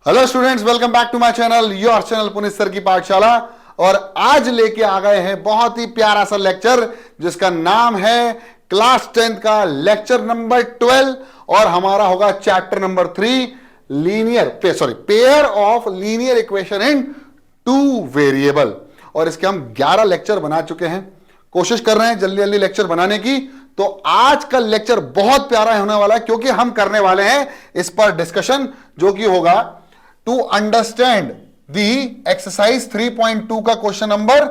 Hello students, welcome back to my channel, your channel Puneet sir की पाठशाला। और आज लेके आ गए हैं बहुत ही प्यारा सा लेक्चर जिसका नाम है क्लास 10 का लेक्चर नंबर 12 और हमारा होगा chapter number 3 pair of linear equation in two variable. और इसके हम 11 लेक्चर बना चुके हैं, कोशिश कर रहे हैं जल्दी जल्दी लेक्चर बनाने की। तो आज का लेक्चर बहुत प्यारा होने वाला है क्योंकि हम करने वाले हैं इस पर डिस्कशन, जो कि होगा टू अंडरस्टैंड दी एक्सरसाइज 3.2 का क्वेश्चन नंबर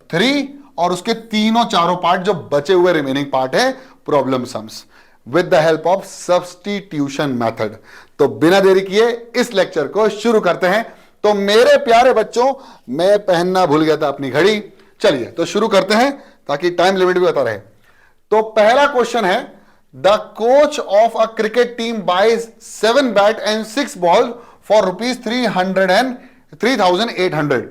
3 और उसके तीनों चारों पार्ट जो बचे हुए रिमेनिंग पार्ट है problem sums with the help of substitution method. तो बिना देरी किए इस लेक्चर को शुरू करते हैं। तो मेरे प्यारे बच्चों, मैं पहनना भूल गया था अपनी घड़ी। चलिए तो शुरू करते हैं ताकि टाइम लिमिट भी बता रहे। तो पहला क्वेश्चन है, the coach of a cricket team buys 7 bat and 6 ball for ₹3,800।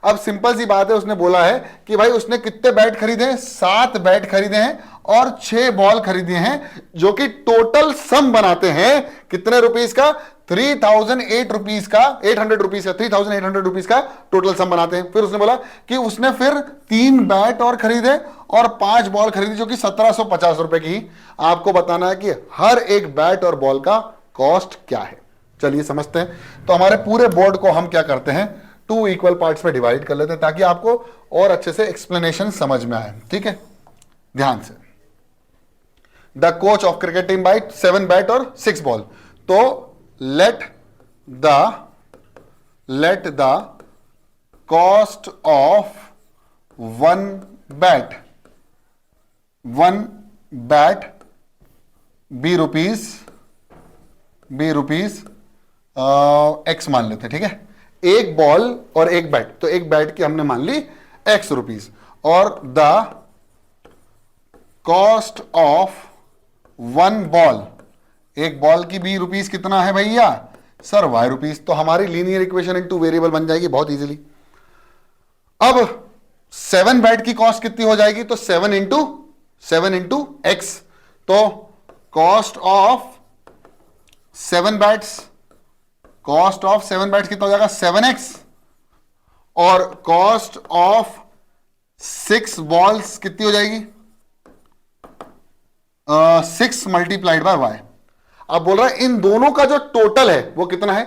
अब सिंपल सी बात है, उसने बोला है कि भाई उसने कितने बैट खरीदे हैं, 7 बैट खरीदे हैं और 6 बॉल खरीदे हैं, जो कि टोटल सम बनाते हैं कितने रुपीस का, 3,800 रुपीस का, 3,800 रुपीस का टोटल सम बनाते हैं। फिर उसने बोला कि उसने फिर 3 बैट और खरीदे और 5 बॉल खरीदी, जो कि 1750 रुपए की। आपको बताना है कि हर एक बैट और बॉल का कॉस्ट क्या है। चलिए समझते हैं। तो हमारे पूरे बोर्ड को हम क्या करते हैं, 2 इक्वल पार्ट्स में डिवाइड कर लेते हैं ताकि आपको और अच्छे से एक्सप्लेनेशन समझ में आए। ठीक है, ध्यान से। The coach of cricket team buy 7 bat और 6 बॉल। तो let the cost of one bat be rupees x मान लेते हैं। ठीक है, एक बॉल और एक बैट, तो एक बैट की हमने मान ली एक्स रुपीज, और the cost of one ball, एक बॉल की बी रुपीज कितना है भैया सर, वाई रुपीज। तो हमारी linear equation in two variable बन जाएगी बहुत इजीली। अब 7 बैट की कॉस्ट कितनी हो जाएगी, तो 7 इंटू एक्स। तो कॉस्ट ऑफ 7 बैट्स कितना हो जाएगा, 7x, और कॉस्ट ऑफ 6 बॉल्स कितनी हो जाएगी, 6 मल्टीप्लाइड बाय y। अब बोल रहा है इन दोनों का जो टोटल है वो कितना है,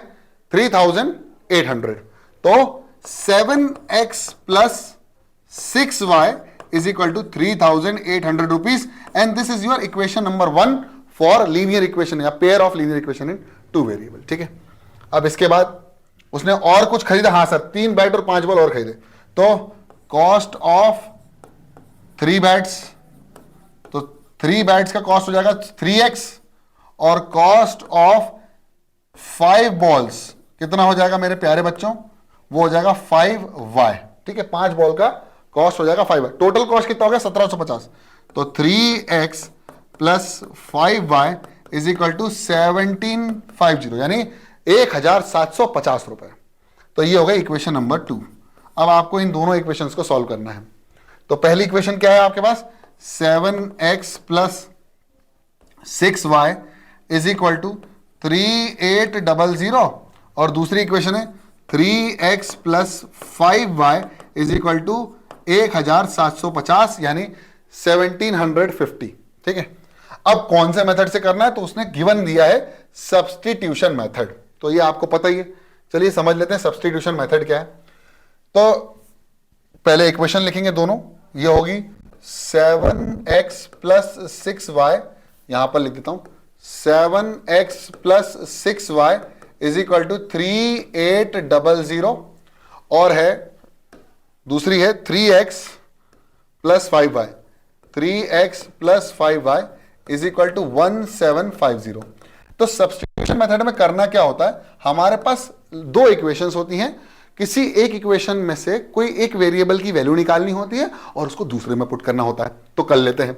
3,800। तो 7x plus 6y is equal to 3,800 rupees, and this is your equation number 1 for linear equation या pair of linear equation in two variable. ठीक है, अब इसके बाद उसने और कुछ खरीदा, हाँ सर 3 बैट और 5 बॉल और खरीदे। तो कॉस्ट ऑफ 3 बैट्स, तो 3 बैट्स का कॉस्ट हो जाएगा 3x, और कॉस्ट ऑफ 5 बॉल्स कितना हो जाएगा मेरे प्यारे बच्चों, वो हो जाएगा 5y। ठीक है, 5 बॉल का कॉस्ट हो जाएगा 5y। टोटल कॉस्ट कितना हो गया, 1750। तो 3x plus 5y is equal to 1750, यानी 1,750 रुपए। तो ये हो गया इक्वेशन नंबर 2। अब आपको इन दोनों इक्वेशंस को सॉल्व करना है। तो पहली इक्वेशन क्या है आपके पास, 7x plus 6y is equal to 3,800, और दूसरी इक्वेशन है 3x plus 5y is equal to 1,750, यानी 1,750। ठीक है, अब कौन से मेथड से करना है, तो उसने गिवन दिया है सब्स्टिट्यूशन मेथड। तो ये आपको पता ही है, चलिए समझ लेते हैं सब्स्टिट्यूशन मेथड क्या है। तो पहले इक्वेशन लिखेंगे दोनों, ये होगी 7x प्लस 6y, यहां पर लिख देता हूं 7x plus 6y is equal to 3,800, और है दूसरी है 3x plus 5y, 3x plus 5y is equal to 1,750। तो सब्स्टिट्यूशन मेथड में करना क्या होता है, हमारे पास 2 इक्वेशंस होती हैं, किसी एक इक्वेशन में से कोई एक वेरिएबल की वैल्यू निकालनी होती है और उसको दूसरे में पुट करना होता है। तो कर लेते हैं।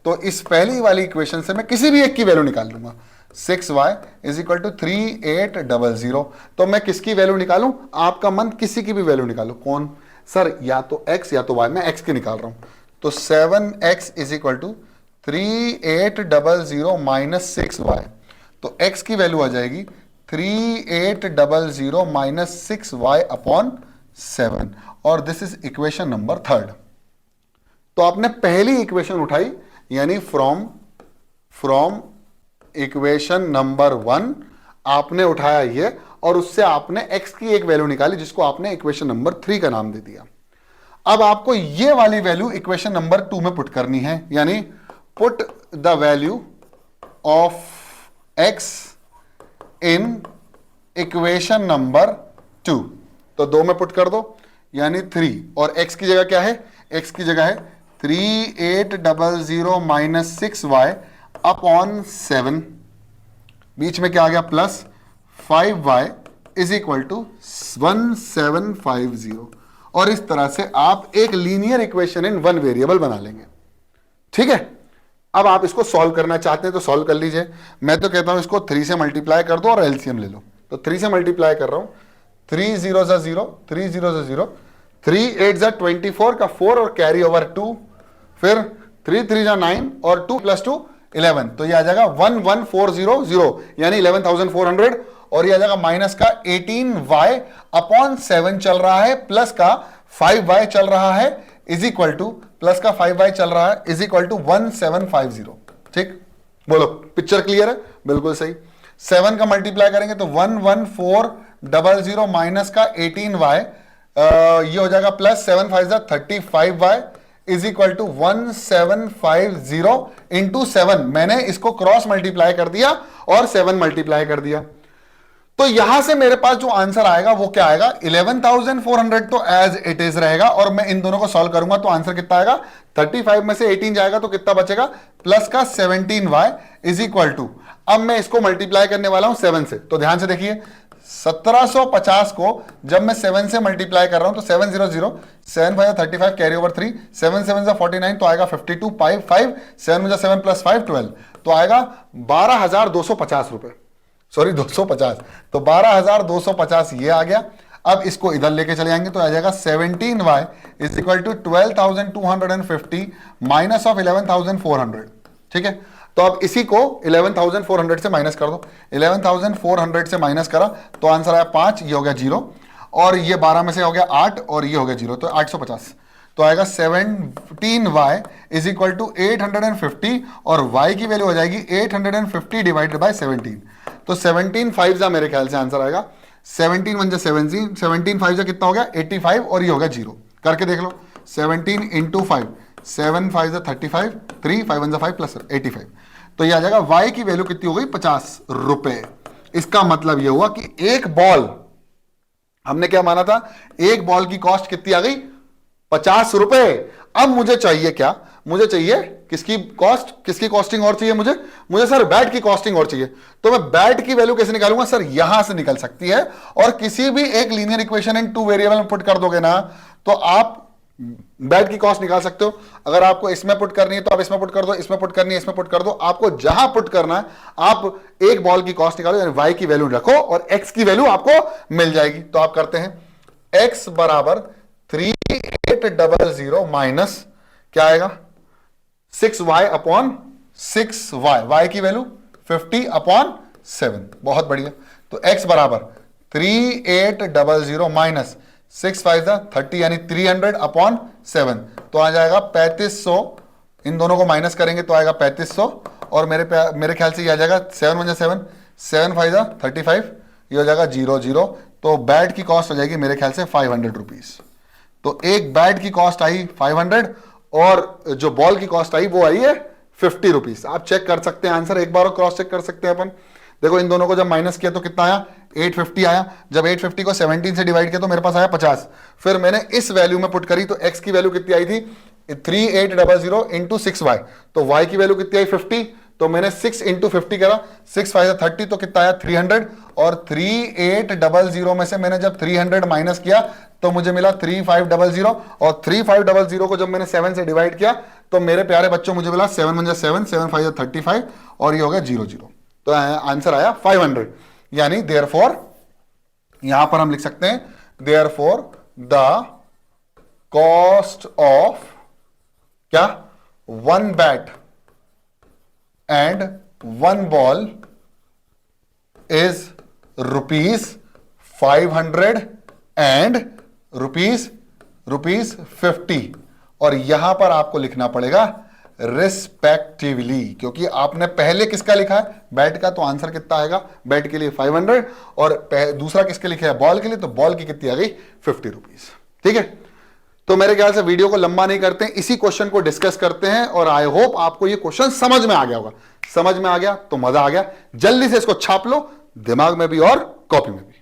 तो इस पहली वाली इक्वेशन से मैं किसी भी एक की वैल्यू निकाल लूंगा, 6y इज इक्वल टू 3,800। तो मैं किसकी वैल्यू निकालूं, आपका मन किसी की भी वैल्यू निकालो। कौन सर, या तो x या तो y, मैं x की निकाल रहा हूं। तो 7x is equal to 3,800 minus 6y, तो x की वैल्यू आ जाएगी 3800 माइनस 6y अपॉन 7, और दिस इज इक्वेशन नंबर 3। तो आपने पहली इक्वेशन उठाई, यानी फ्रॉम इक्वेशन नंबर 1 आपने उठाया ये, और उससे आपने x की एक वैल्यू निकाली जिसको आपने इक्वेशन नंबर 3 का नाम दे दिया। अब आपको ये वाली वैल्यू इक्वेशन नंबर 2 में पुट करनी है, यानी put the value of x in equation number 2। तो 2 में पुट कर दो, यानी 3, और x की जगह क्या है, x की जगह है 3800 माइनस 6y अपॉन 7, बीच में क्या आ गया plus 5y is equal to 1750, और इस तरह से आप एक linear equation in one variable बना लेंगे। ठीक है, अब आप इसको सॉल्व करना चाहते हैं तो सॉल्व कर लीजिए। मैं तो कहता हूं इसको 3 से मल्टीप्लाई कर दो और एलसीएम ले लो। तो 3 से मल्टीप्लाई कर रहा हूं, 3 0 0, 3 0 0, 3 8 24 का 4 और कैरी ओवर 2, फिर 3 3 9 और 2 + 2 11, तो ये आ जाएगा 11400, यानी 11400, और ये आ जाएगा माइनस का 18y अपॉन 7 चल रहा है, प्लस का 5y चल रहा है, इज इक्वल टू प्लस का 5y चल रहा है, इज इक्वल टू 1750। ठीक, बोलो पिक्चर क्लियर है? बिल्कुल सही। 7 का मल्टीप्लाई करेंगे तो 11400 माइनस का 18y, ये हो जाएगा plus 7 5 35y is equal to 1750 into 7। मैंने इसको क्रॉस मल्टीप्लाई कर दिया और 7 मल्टीप्लाई कर दिया, तो यहां से मेरे पास जो आंसर आएगा वो क्या आएगा, 11400 तो एज इट इज रहेगा, और मैं इन दोनों को सॉल्व करूंगा तो आंसर कितना आएगा, 35 में से 18 जाएगा तो कितना बचेगा, प्लस का 17y इज इक्वल टू, अब मैं इसको मल्टीप्लाई करने वाला हूं 7 से। तो ध्यान से देखिए, 1750 को जब मैं 7 से मल्टीप्लाई कर रहा हूं तो 700, 7 5 35 कैरी ओवर 3, 7 7 49 तो आएगा 52, 5 7 7 प्लस 5 12, तो आएगा 12250 रुपए, सॉरी 250, तो 12250 ये आ गया। अब इसको इधर लेके चले जाएंगे तो आ जाएगा 17y is equal to 12250 minus of 11400। ठीक है, तो अब इसी को 11400 से माइनस कर दो, 11400 से माइनस करा तो आंसर आया 5, ये हो गया 0, और ये 12 में से हो गया 8, और ये हो गया 0, तो 850, तो आएगा 17y इज इक्वल टू 850, और y की वैल्यू हो जाएगी 850 डिवाइडेड बाय 17, तो 17 5 जा मेरे ख्याल से आंसर आएगा, 17 1 जा 17, 17 5 जा कितना हो गया 85, और ये हो गया 0, करके देख लो, 17 इंटू 5, 7 5 जा 35, 3 5 1 जा 5 प्लस 85, तो ये आ जाएगा y की वैल्यू कितनी हो गई, 50 रुपए। इसका मतलब ये हुआ कि एक बॉल, हमने क्या माना था, एक बॉल की कॉस्ट कितनी आ गई, 50 रुपए। अब मुझे चाहिए क्या, मुझे चाहिए किसकी कॉस्ट, किसकी कॉस्टिंग और चाहिए मुझे सर बैट की कॉस्टिंग और चाहिए। तो मैं बैट की वैल्यू कैसे निकालूंगा सर, यहां से निकल सकती है, और किसी भी एक लीनियर इक्वेशन इन 2 वेरिएबल में पुट कर दोगे ना तो आप बैट की कॉस्ट निकाल सकते हो। अगर आपको इसमें पुट करनी है तो आप इसमें पुट कर दो, इसमें पुट करनी है इसमें पुट कर दो, आपको जहां पुट करना है आप एक बॉल की कॉस्ट निकालो, यानी y की वैल्यू रखो और x की वैल्यू आपको मिल जाएगी। तो आप करते हैं x बराबर 3800 माइनस क्या आएगा 6y अपॉन 6y, y की वैल्यू 50 अपॉन 7, बहुत बढ़िया। तो x बराबर 3800 माइनस 6 5 30, यानी 300 अपॉन 7, तो आ जाएगा 3500, इन दोनों को माइनस करेंगे तो आएगा 3500, और मेरे ख्याल से ये आ जाएगा 7 1 7, 7 5 35, ये हो जाएगा 0 0, तो बैट की कॉस्ट हो जाएगी मेरे ख्याल से 500 रुपीज। तो एक बैट की कॉस्ट आई 500, और जो बॉल की कॉस्ट आई वो आई है 50 रुपीज। आप चेक कर सकते हैं आंसर, एक बार क्रॉस चेक कर सकते हैं अपन। देखो इन दोनों को जब माइनस किया तो कितना आया, 850 आया। जब 850 को 17 से डिवाइड किया तो मेरे पास आया 50। फिर मैंने इस वैल्यू में पुट करी तो x की वैल्यू कितनी आई थी 3800 इंटू 6y, तो y की वैल्यू कितनी आई 50, तो मैंने 6 इंटू 50 करा, 6 5 30, तो कितना आया 300, और 3800 में से मैंने जब 300 माइनस किया तो मुझे मिला 3500, और 3500 को जब मैंने 7 से डिवाइड किया तो मेरे प्यारे बच्चों मुझे मिला 7 1 7, 7 5 35, और ये हो गया 0 0, तो आंसर आया 500। यानी देयरफॉर यहां पर हम लिख सकते हैं देयरफॉर द कॉस्ट ऑफ क्या 1 bat and 1 ball is ₹500 and ₹50, और यहां पर आपको लिखना पड़ेगा रिस्पेक्टिवली, क्योंकि आपने पहले किसका लिखा है, बैट का, तो आंसर कितना आएगा, बैट के लिए 500 और दूसरा किसके लिखा है, बॉल के लिए, तो बॉल की कितनी आ गई, ₹50। ठीक है, तो मेरे ख्याल से वीडियो को लंबा नहीं करते हैं, इसी क्वेश्चन को डिस्कस करते हैं, और आई होप आपको ये क्वेश्चन समझ में आ गया होगा। समझ में आ गया तो मजा आ गया, जल्दी से इसको छाप लो, दिमाग में भी और कॉपी में भी।